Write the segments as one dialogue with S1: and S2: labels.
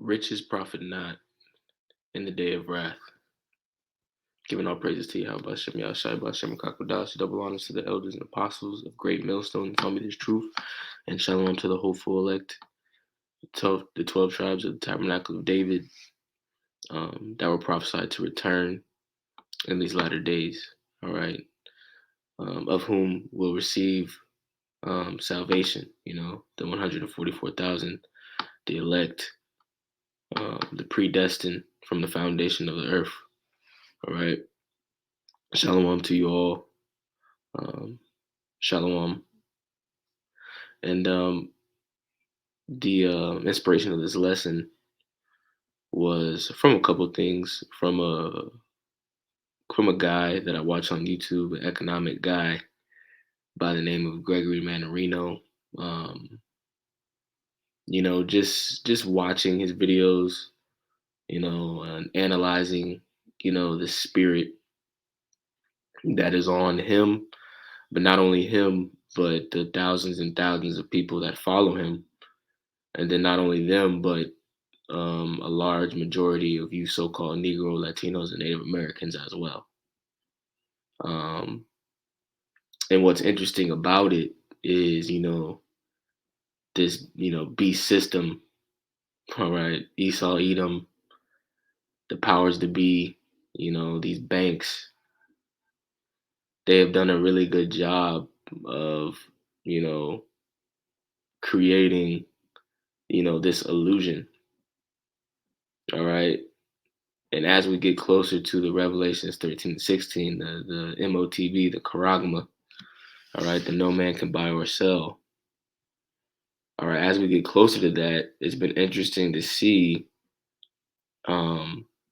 S1: Riches profit not in the day of wrath. Giving all praises to Yahweh Bashem Yahshai Bashem Kakodash, double honors to the elders and apostles of great millstone who taught me this truth, and shalom to the hopeful elect, the 12 tribes of the tabernacle of David that were prophesied to return in these latter days, all right, of whom will receive salvation, the 144,000, the elect, the predestined from the foundation of the earth, all right. Shalom to you all. Shalom. And the inspiration of this lesson was from a couple of things, from a guy that I watch on YouTube, an economic guy by the name of Gregory Mannarino. Just watching his videos, and analyzing, the spirit that is on him, but not only him, but the thousands and thousands of people that follow him. And then not only them, but a large majority of you so-called Negro, Latinos, and Native Americans as well. And what's interesting about it is, this, beast system, all right, Esau, Edom, the powers to be, these banks, they have done a really good job of, creating, this illusion, all right? And as we get closer to the Revelations 13-16, the MOTB, the charagma, all right, the no man can buy or sell. All right, as we get closer to that, it's been interesting to see,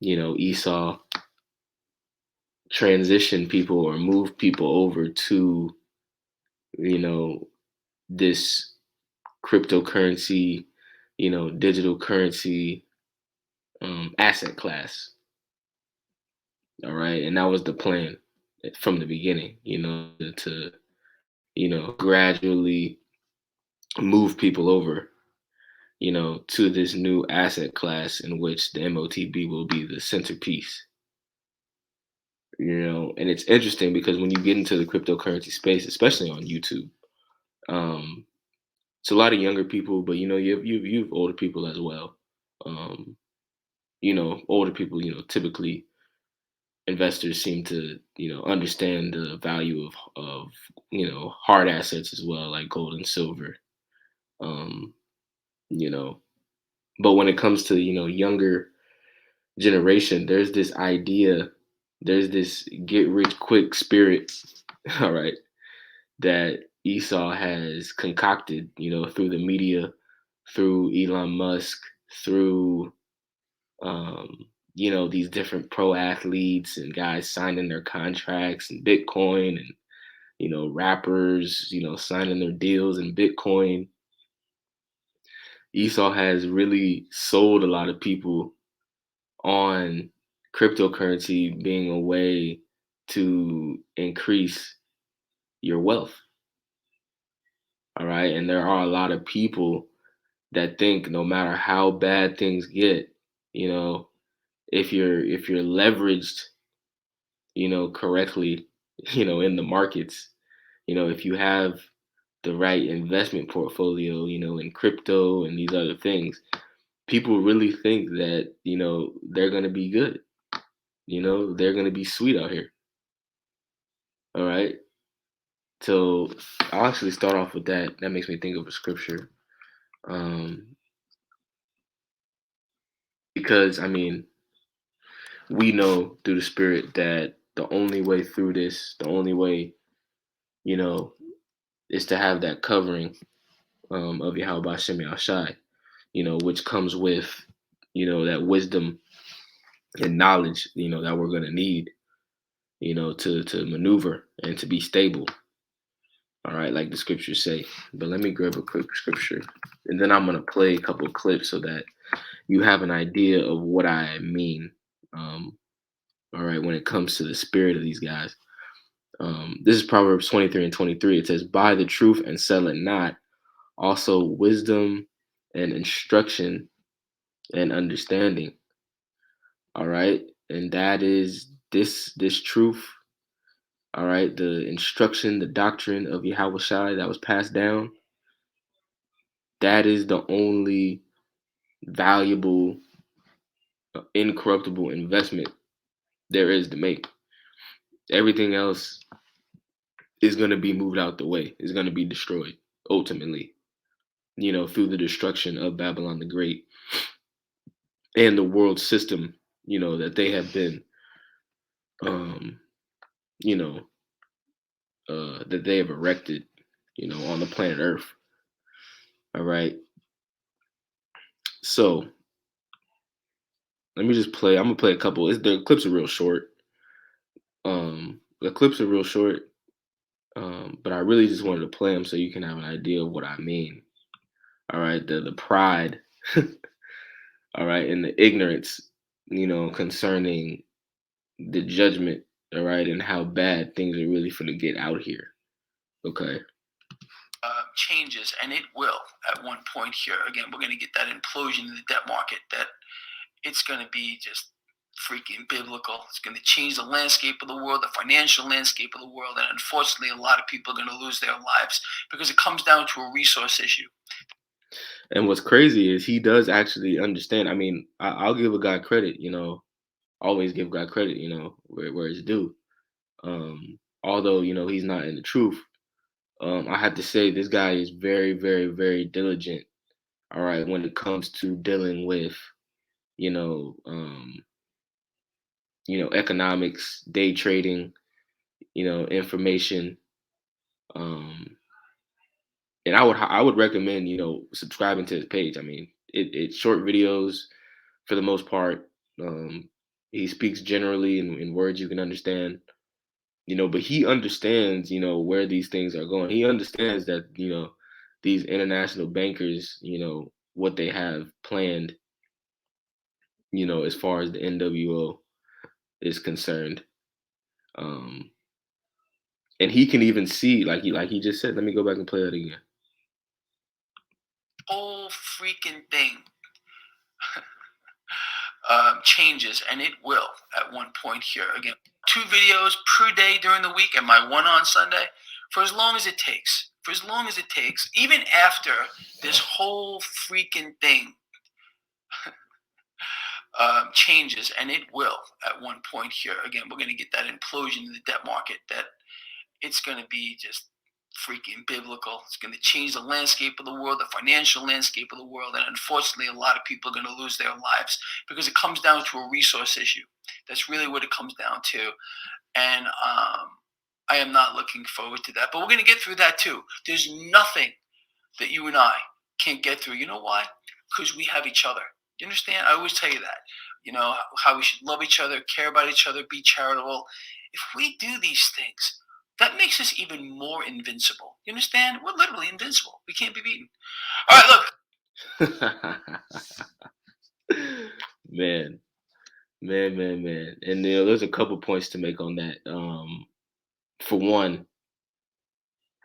S1: Esau transition people or move people over to, this cryptocurrency, digital currency asset class. All right. And that was the plan from the beginning, to, gradually move people over, to this new asset class in which the MOTB will be the centerpiece. And it's interesting because when you get into the cryptocurrency space, especially on YouTube, it's a lot of younger people, but you've older people as well. Older people, typically investors seem to, understand the value of hard assets as well, like gold and silver. Um, you know, but when it comes to, younger generation, there's this get rich quick spirit, all right, that Esau has concocted, through the media, through Elon Musk, through these different pro athletes and guys signing their contracts in Bitcoin, and rappers, signing their deals in Bitcoin. Esau has really sold a lot of people on cryptocurrency being a way to increase your wealth. All right. And there are a lot of people that think no matter how bad things get, if you're leveraged, correctly, in the markets, if you have the right investment portfolio, in crypto and these other things, people really think that, they're going to be good. They're going to be sweet out here. All right. So I'll actually start off with that. That makes me think of a scripture. Because, I mean, we know through the spirit that the only way through this, the only way, is to have that covering of Yahweh Bashem Yahshai, which comes with, that wisdom and knowledge, that we're going to need, to maneuver and to be stable. All right, like the scriptures say. But let me grab a quick scripture, and then I'm going to play a couple of clips so that you have an idea of what I mean. All right, when it comes to the spirit of these guys. This is Proverbs 23:23. It says, "Buy the truth and sell it not. Also wisdom and instruction and understanding. All right. And that is this truth. All right. The instruction, the doctrine of Yahweh Shai that was passed down. That is the only valuable, incorruptible investment there is to make. Everything else is going to be moved out the way, is going to be destroyed ultimately, through the destruction of Babylon the Great and the world system, that they have been, um, you know, that they have erected, on the planet Earth. All right. So let me just play. I'm gonna play a couple. The clips are real short. The clips are real short. But I really just wanted to play them so you can have an idea of what I mean. All right. The pride. All right, and the ignorance, concerning the judgment, all right, and how bad things are really going to get out here. Okay.
S2: Changes, and it will at one point here. Again, we're going to get that implosion in the debt market. That it's going to be just freaking biblical. It's going to change the landscape of the world, the financial landscape of the world, and unfortunately, a lot of people are going to lose their lives because it comes down to a resource issue.
S1: And what's crazy is he does actually understand. I mean, I'll give a guy credit, always give God credit, where it's due. Although, he's not in the truth. I have to say this guy is very, very, very diligent. All right, when it comes to dealing with, you know, um, economics, day trading, information. Um, and I would recommend, subscribing to his page. I mean, it's short videos for the most part. He speaks generally in words you can understand. But he understands, where these things are going. He understands that, these international bankers, what they have planned, as far as the NWO is concerned. Um, and he can even see, like he just said. Let me go back and play that again.
S2: Whole freaking thing changes, and it will at one point here. Again, 2 videos per day during the week, and my one on Sunday, for as long as it takes. For as long as it takes, even after this whole freaking thing changes, and it will at one point here. Again, we're going to get that implosion in the debt market. That it's going to be just freaking biblical. It's going to change the landscape of the world, the financial landscape of the world, and unfortunately, a lot of people are going to lose their lives because it comes down to a resource issue. That's really what it comes down to, and I am not looking forward to that. But we're going to get through that too. There's nothing that you and I can't get through. You know why? Because we have each other. You understand? I always tell you that. How we should love each other, care about each other, be charitable. If we do these things, that makes us even more invincible. You understand? We're literally invincible. We can't be beaten. All right,
S1: look. Man. And there's a couple points to make on that. For one,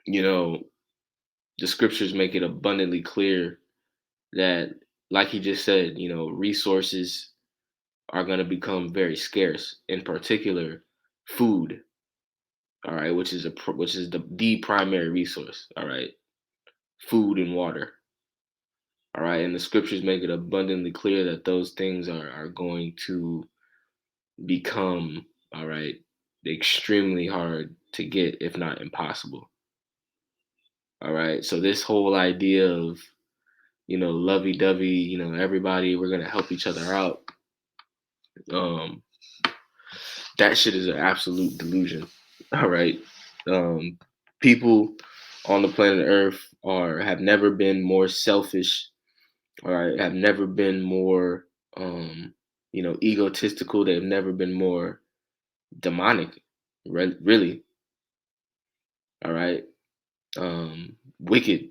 S1: the scriptures make it abundantly clear that, like he just said, resources are going to become very scarce. In particular, food. All right, which is the primary resource. All right, food and water. All right, and the scriptures make it abundantly clear that those things are going to become, all right, extremely hard to get, if not impossible. All right, so this whole idea of, lovey-dovey, everybody, we're gonna help each other out. Um, that shit is an absolute delusion. All right, people on the planet Earth have never been more selfish. All right, have never been more, egotistical. They've never been more demonic. Really, all right, wicked.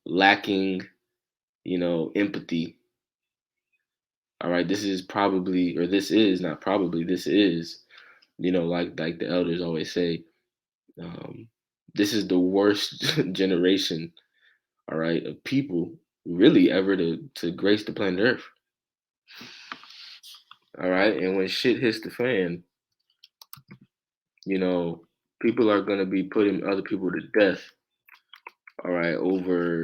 S1: Lacking, empathy. All right, this is probably, or this is not probably, this is, like the elders always say, this is the worst generation, all right, of people, really ever to grace the planet Earth. All right, and when shit hits the fan, you know, people are gonna be putting other people to death. All right, over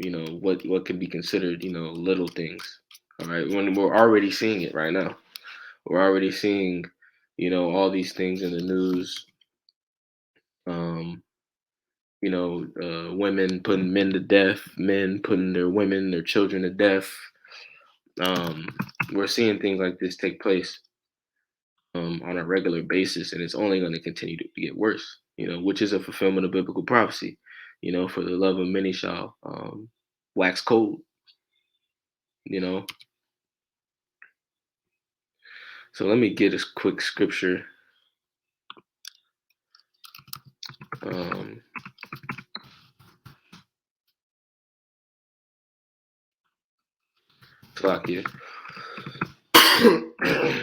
S1: what could be considered little things. All right, when we're already seeing it right now, we're already seeing all these things in the news. Um, women putting men to death, men putting their women, their children to death. Um, we're seeing things like this take place on a regular basis, and it's only going to continue to get worse. Which is a fulfillment of biblical prophecy. For the love of many shall wax cold. You know, so let me get a quick scripture. Clock here. I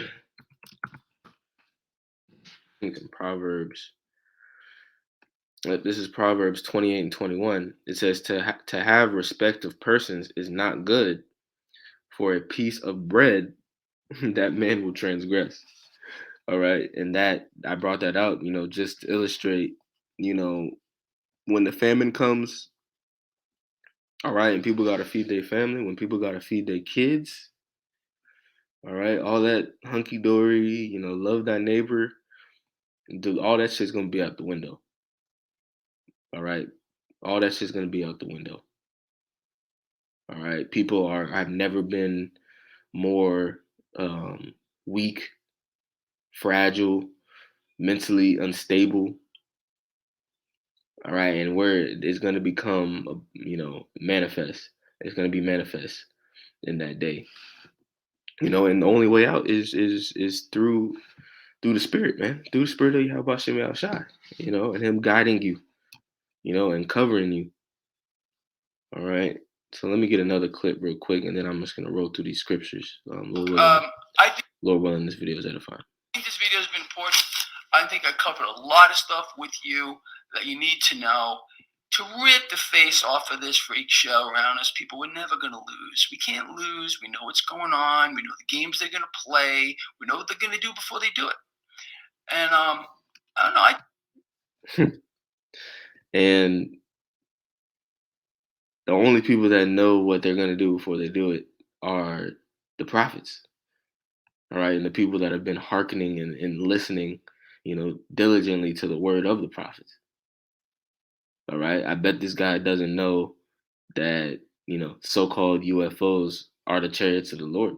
S1: think in Proverbs. This is Proverbs 28 and 21. It says to have respect of persons is not good, for a piece of bread that man will transgress. All right, and that I brought that out, just to illustrate, when the famine comes, all right, and people got to feed their family, when people got to feed their kids, all right, all that hunky dory, love thy neighbor, all that shit's gonna be out the window. All right, all that shit's gonna be out the window. All right, people have never been more weak, fragile, mentally unstable. All right, and where it's going to become, manifest. It's going to be manifest in that day. And the only way out is through the Spirit, man, through the Spirit of Yahweh Shem Shai, and Him guiding you, and covering you. All right. So let me get another clip real quick, and then I'm just gonna roll through these scriptures. Lord willing, this video is edifying.
S2: I think this video has been important. I think I covered a lot of stuff with you that you need to know to rip the face off of this freak show around us. People, we're never going to lose. We can't lose. We know what's going on. We know the games they're going to play. We know what they're going to do before they do it. And I don't know.
S1: And the only people that know what they're going to do before they do it are the prophets. All right, and the people that have been hearkening and listening, diligently to the word of the prophets. All right, I bet this guy doesn't know that, so-called UFOs are the chariots of the Lord.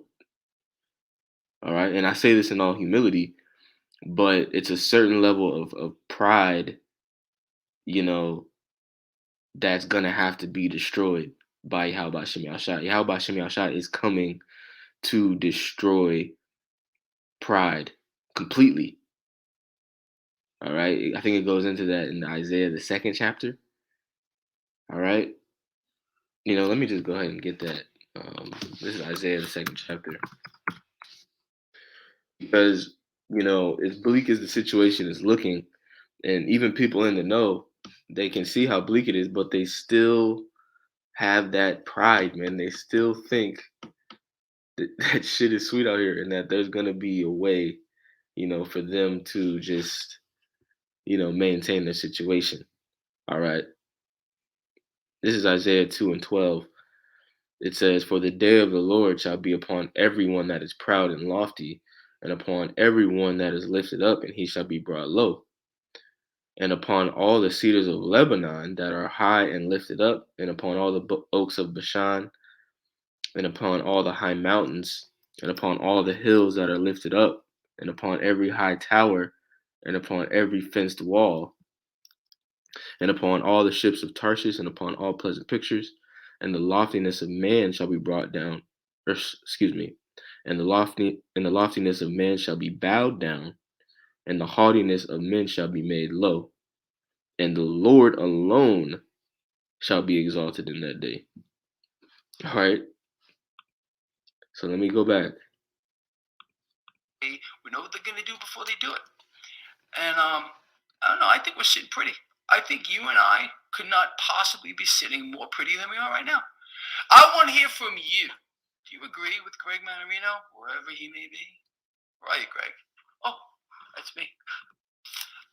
S1: All right, and I say this in all humility, but it's a certain level of pride, that's gonna have to be destroyed by Yahweh Shem Yahshai. Yahweh Shem Yahshai is coming to destroy pride completely. All right, I think it goes into that in Isaiah the 2nd chapter. All right, let me just go ahead and get that. This is Isaiah the 2nd chapter, because as bleak as the situation is looking, and even people in the know, they can see how bleak it is, but they still have that pride, man. They still think that shit is sweet out here, and that there's gonna be a way, for them to just, maintain their situation. All right. This is Isaiah 2 and 12. It says, "For the day of the Lord shall be upon everyone that is proud and lofty, and upon everyone that is lifted up, and he shall be brought low. And upon all the cedars of Lebanon that are high and lifted up, and upon all the oaks of Bashan, and upon all the high mountains, and upon all the hills that are lifted up, and upon every high tower, and upon every fenced wall, and upon all the ships of Tarshish, and upon all pleasant pictures, and the loftiness of man shall be brought down, or excuse me, and the loftiness of man shall be bowed down, and the haughtiness of men shall be made low, and the Lord alone shall be exalted in that day." All right. So let me go back.
S2: We know what they're going to do before they do it. And I don't know. I think we're sitting pretty. I think you and I could not possibly be sitting more pretty than we are right now. I want to hear from you. Do you agree with Greg Manarino, wherever he may be? Right, Greg. Oh, that's me.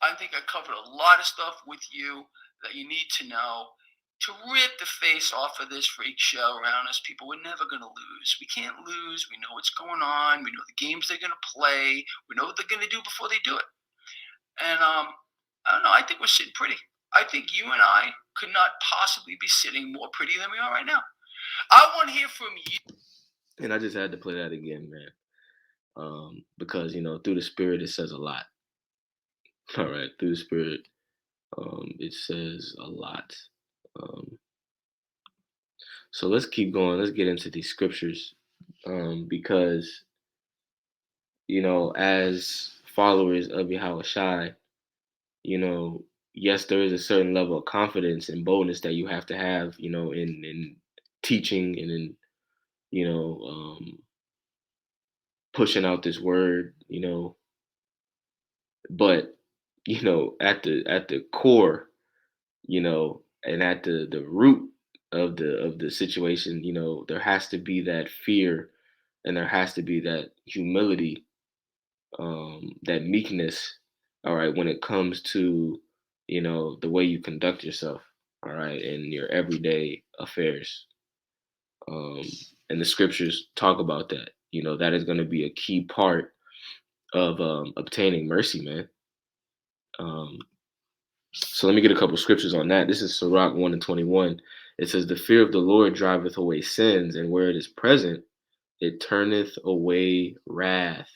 S2: I think I covered a lot of stuff with you that you need to know to rip the face off of this freak show around us. People, we're never going to lose. We can't lose. We know what's going on. We know the games they're going to play. We know what they're going to do before they do it. And I don't know. I think we're sitting pretty. I think you and I could not possibly be sitting more pretty than we are right now. I want to hear from you.
S1: And I just had to play that again, man. Because through the spirit it says a lot. All right, through the spirit, it says a lot. Um, so let's keep going. Let's get into these scriptures, because as followers of Yahweh Shai, yes, there is a certain level of confidence and boldness that you have to have, in teaching and in you know pushing out this word, but at the core, and at the root of the situation, there has to be that fear, and there has to be that humility, that meekness, all right, when it comes to the way you conduct yourself, all right, in your everyday affairs. um and the scriptures talk about that. That is going to be a key part of obtaining mercy, man. um So let me get a couple scriptures on that. This is Sirach 1:21. It says, "The fear of the Lord driveth away sins, and where it is present, it turneth away wrath."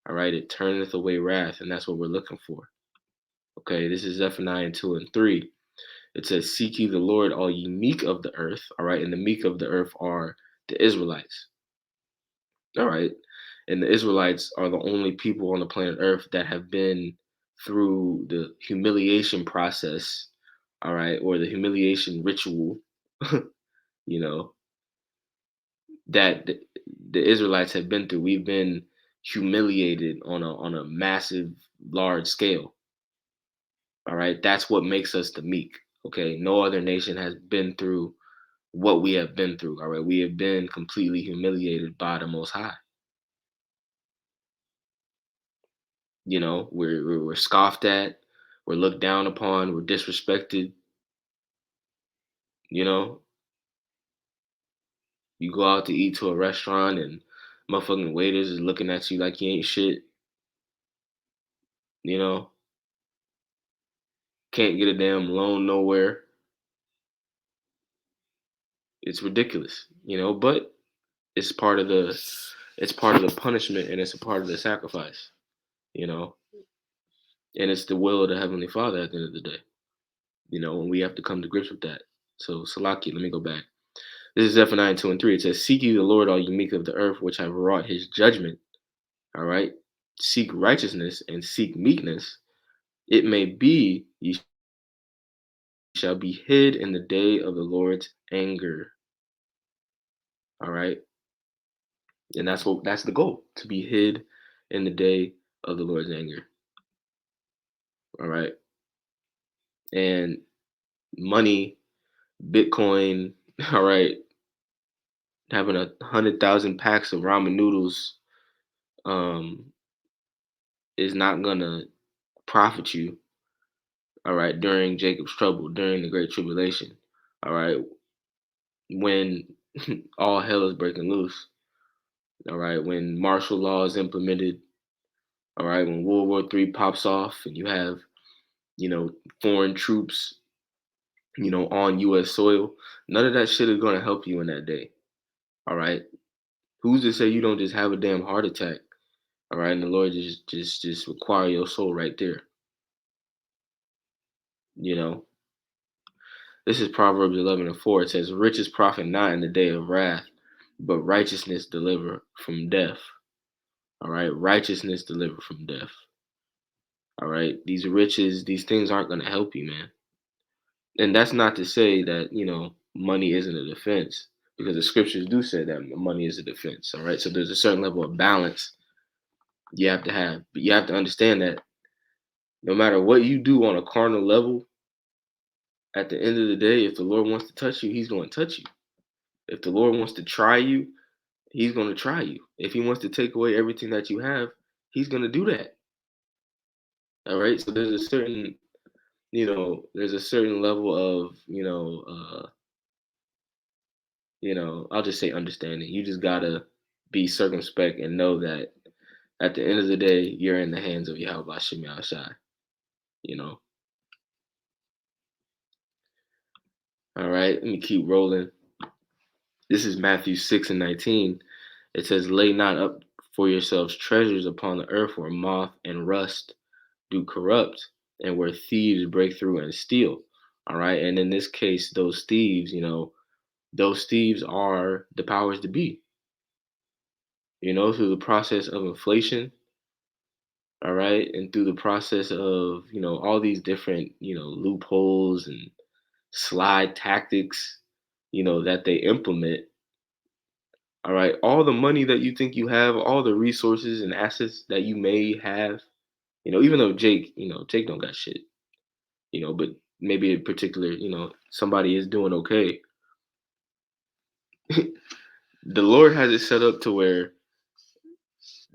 S1: All right, it turneth away wrath, and that's what we're looking for. Okay, this is Zephaniah 2:3. It says, "Seek ye the Lord, all ye meek of the earth." All right, and the meek of the earth are the Israelites. All right, and the Israelites are the only people on the planet Earth that have been through the humiliation process, all right, or the humiliation ritual, you know, that the Israelites have been through. We've been humiliated on a massive, large scale. All right, that's what makes us the meek. Okay, no other nation has been through what we have been through. All right, we have been completely humiliated by the Most High. We're scoffed at, we're looked down upon, we're disrespected. You know, you go out to eat to a restaurant and motherfucking waiters is looking at you like you ain't shit. You know, can't get a damn loan nowhere. It's ridiculous, but it's part of the it's part of the punishment, and it's a part of the sacrifice, you know, and it's the will of the Heavenly Father at the end of the day, and we have to come to grips with that. So Salaki, let me go back. This is Zephaniah 2:3. It says, "Seek ye the Lord, all ye meek of the earth, which have wrought his judgment." All right. Seek righteousness and seek meekness. It may be ye shall be hid in the day of the Lord's anger. All right. And that's the goal, to be hid in the day of the Lord's anger. All right. And money, Bitcoin, all right, having 100,000 packs of ramen noodles, um, is not gonna profit you, all right, during Jacob's trouble, during the Great Tribulation, all right, when all hell is breaking loose, all right, when martial law is implemented, all right, when World War III pops off and you have, foreign troops, on U.S. soil, none of that shit is going to help you in that day, all right? Who's to say you don't just have a damn heart attack, all right, and the Lord just require your soul right there, you know? This is Proverbs 11:4. It says, "Riches profit not in the day of wrath, but righteousness deliver from death." All right, righteousness deliver from death. All right, these riches, these things aren't going to help you, man. And that's not to say that money isn't a defense, because the scriptures do say that money is a defense. All right, so there's a certain level of balance you have to have, but you have to understand that no matter what you do on a carnal level, at the end of the day, if the Lord wants to touch you, He's going to touch you. If the Lord wants to try you, He's going to try you. If He wants to take away everything that you have, He's going to do that. All right. So there's a certain level of, I'll just say understanding. You just gotta be circumspect and know that at the end of the day, you're in the hands of Yahweh Shem Shai. You know. All right. Let me keep rolling. This is Matthew 6:19. It says, "Lay not up for yourselves treasures upon the earth, where moth and rust do corrupt, and where thieves break through and steal." All right. And in this case, those thieves are the powers to be. Through the process of inflation, all right, and through the process of, all these different, loopholes and slide tactics, that they implement, all right, all the money that you think you have, all the resources and assets that you may have, even though Jake don't got shit, but maybe in particular, somebody is doing okay. The Lord has it set up to where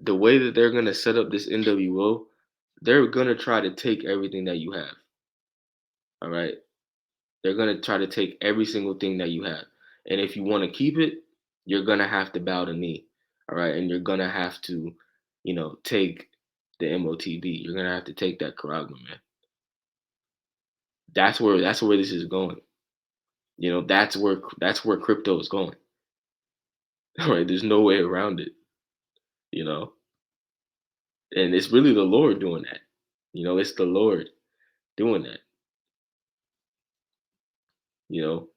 S1: the way that they're gonna set up this NWO, they're gonna try to take everything that you have. All right. They're gonna try to take every single thing that you have. And if you want to keep it, you're gonna have to bow the knee. All right. And you're gonna have to, take the MOTB. You're gonna have to take that Karagma, man. That's where this is going. That's where crypto is going. All right. There's no way around it, you know. And it's really the Lord doing that. It's the Lord doing that, you know.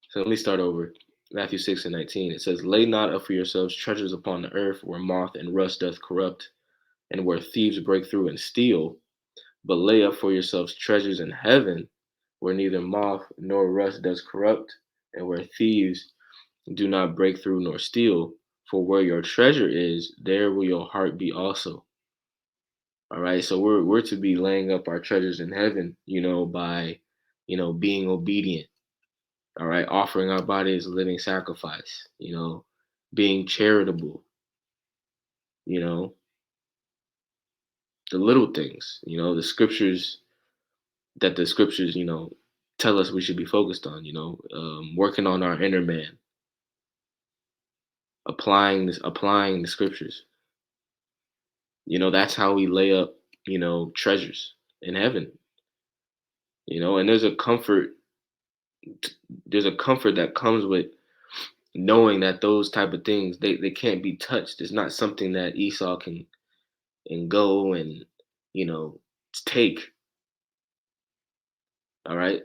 S1: So let me start over. Matthew 6:19. It says, "Lay not up for yourselves treasures upon the earth, where moth and rust doth corrupt, and where thieves break through and steal, but lay up for yourselves treasures in heaven, where neither moth nor rust does corrupt, and where thieves do not break through nor steal. For where your treasure is, there will your heart be also." All right. So we're to be laying up our treasures in heaven, by, being obedient. All right, offering our body as a living sacrifice, being charitable, you know, the little things, the scriptures, tell us we should be focused on, working on our inner man, applying the scriptures. That's how we lay up, treasures in heaven, and there's a comfort that comes with knowing that those type of things, they can't be touched. It's not something that Esau can and go and you know take. All right,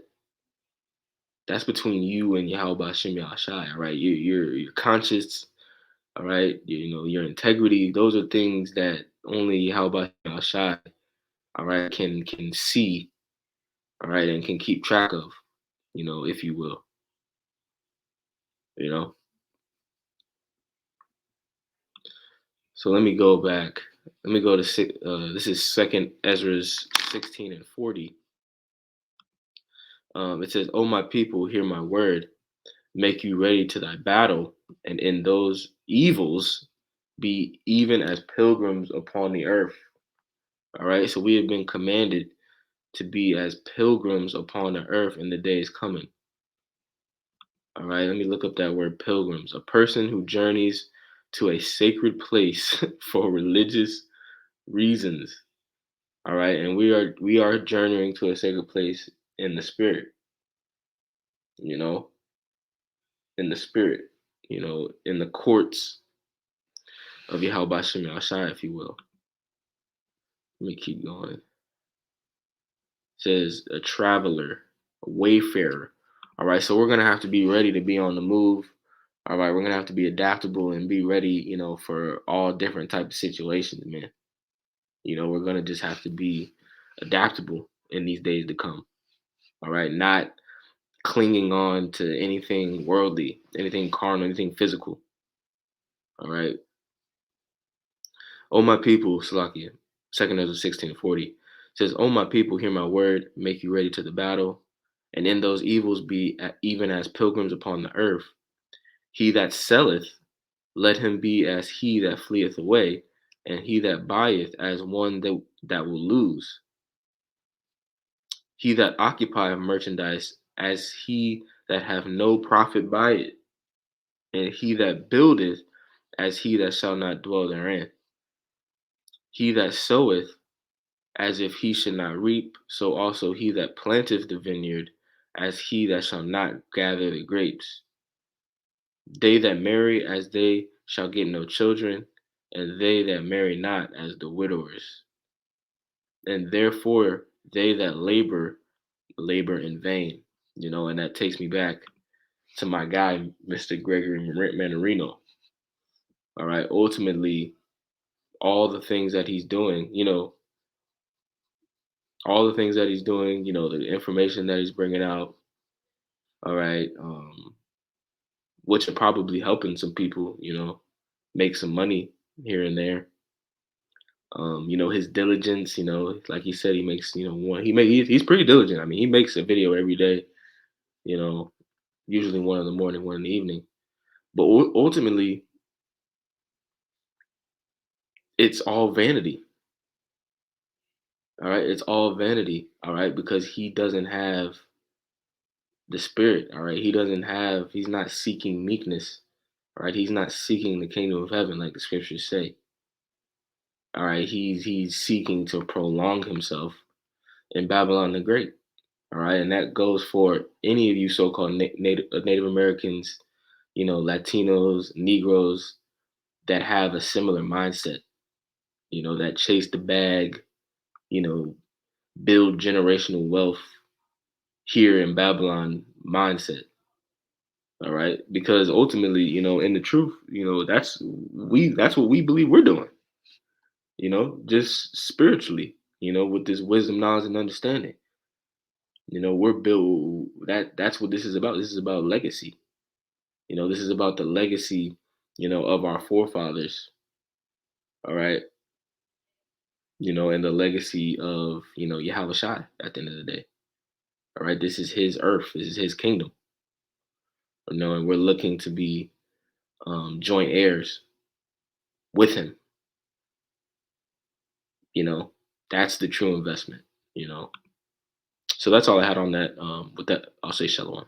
S1: that's between you and Yahweh Shem Shai. All right, your conscience. All right, your integrity. Those are things that only Yahweh Shem Shai, all right, can see. All right, and can keep track of. If you will. You know. So let me go back. Let me go to this is Second Ezra's 16:40. It says, "O my people, hear my word. Make you ready to thy battle, and in those evils be even as pilgrims upon the earth." All right. So we have been commanded to be as pilgrims upon the earth in the days coming. All right. Let me look up that word pilgrims. A person who journeys to a sacred place for religious reasons. All right. And we are journeying to a sacred place in the spirit, you know, in the spirit, in the courts of Yahweh Shem Yahshai, if you will. Let me keep going. It says a traveler, a wayfarer. All right, so we're gonna have to be ready to be on the move. All right, we're gonna have to be adaptable and be ready, for all different types of situations, man. We're gonna just have to be adaptable in these days to come. All right, not clinging on to anything worldly, anything carnal, anything physical. All right. "O my people," Salakia, Second Ezra 16:40 says, "O my people, hear my word, make you ready to the battle, and in those evils be even as pilgrims upon the earth. He that selleth, let him be as he that fleeth away, and he that buyeth as one that will lose. He that occupieth merchandise as he that have no profit by it, and he that buildeth as he that shall not dwell therein. He that soweth as if he should not reap, so also he that planteth the vineyard as he that shall not gather the grapes. They that marry as they shall get no children, and they that marry not as the widowers. And therefore they that labor in vain. And that takes me back to my guy, Mr. Gregory Manarino. All right. Ultimately, all the things that he's doing, all the things that he's doing, the information that he's bringing out, all right, which are probably helping some people, make some money here and there. His diligence, like he said, he makes, he's pretty diligent. I mean, he makes a video every day, you know, usually one in the morning, one in the evening. But ultimately, it's all vanity. All right. It's all vanity. All right. Because he doesn't have the spirit. All right. He's not seeking meekness. All right. He's not seeking the kingdom of heaven like the scriptures say. All right. He's seeking to prolong himself in Babylon the Great. All right. And that goes for any of you so called Native Americans, Latinos, Negroes that have a similar mindset, that chase the bag, you know, build generational wealth here in Babylon mindset. All right. Because ultimately, in the truth, that's what we believe we're doing, just spiritually, with this wisdom, knowledge, and understanding. We're built that's what this is about. This is about legacy. This is about the legacy, of our forefathers. All right. And the legacy of, Yahweh Shai at the end of the day. All right. This is his earth. This is his kingdom. And we're looking to be joint heirs with him. That's the true investment. So that's all I had on that. With that, I'll say shalom.